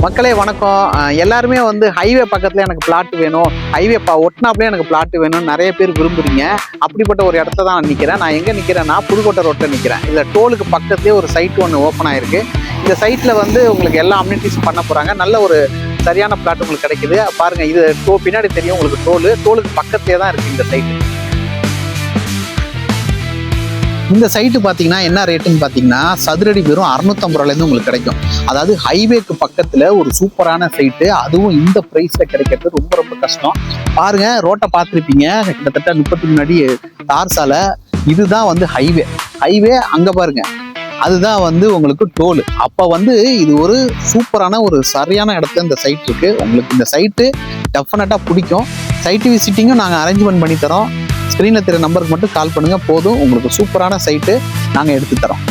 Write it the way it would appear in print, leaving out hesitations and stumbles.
மக்களே வணக்கம். எல்லாருமே வந்து ஹைவே பக்கத்துல எனக்கு பிளாட் வேணும், ஹைவே ஒட்டினாப்லேயே எனக்கு பிளாட் வேணும்னு நிறைய பேர் விரும்புறீங்க. அப்படிப்பட்ட ஒரு இடத்துல தான் நான் நிற்கிறேன். நான் எங்கே நிற்கிறேன்னா புதுக்கோட்டை ரோட்டில் நிற்கிறேன். இதில் டோலுக்கு பக்கத்துலேயே ஒரு சைட் ஒன்று ஓப்பன் ஆயிருக்கு. இந்த சைட்டில் வந்து உங்களுக்கு எல்லா அம்யூனிட்டிஸும் பண்ண போகிறாங்க. நல்ல ஒரு சரியான பிளாட் உங்களுக்கு கிடைக்குது. பாருங்கள், இது பின்னாடி தெரியும் உங்களுக்கு. டோலுக்கு பக்கத்துலேயே தான் இருக்குது இந்த சைட்டு. இந்த சைட்டு பார்த்தீங்கன்னா என்ன ரேட்டுன்னு பார்த்தீங்கன்னா சதுரடி வெறும் 650 ரூபாயிலேருந்து உங்களுக்கு கிடைக்கும். அதாவது ஹைவேக்கு பக்கத்தில் ஒரு சூப்பரான சைட்டு, அதுவும் இந்த ப்ரைஸில் கிடைக்கிறது ரொம்ப ரொம்ப கஷ்டம். பாருங்க, ரோட்டை பார்த்துருப்பீங்க, கிட்டத்தட்ட 30 அடி தார் சாலை. இதுதான் வந்து ஹைவே அங்கே பாருங்க, அதுதான் வந்து உங்களுக்கு டோலு. அப்போ வந்து இது ஒரு சூப்பரான ஒரு சரியான இடத்துல இந்த சைட் இருக்கு. உங்களுக்கு இந்த சைட்டு டெஃபினட்டாக பிடிக்கும். சைட்டு விசிட்டிங்கும் நாங்கள் அரேஞ்ச்மெண்ட் பண்ணி தரோம். ஸ்க்ரீனில் தெரிய நம்பருக்கு மட்டும் கால் பண்ணுங்கள் போதும். உங்களுக்கு சூப்பரான சைட்டு நாங்கள் எடுத்து தரோம்.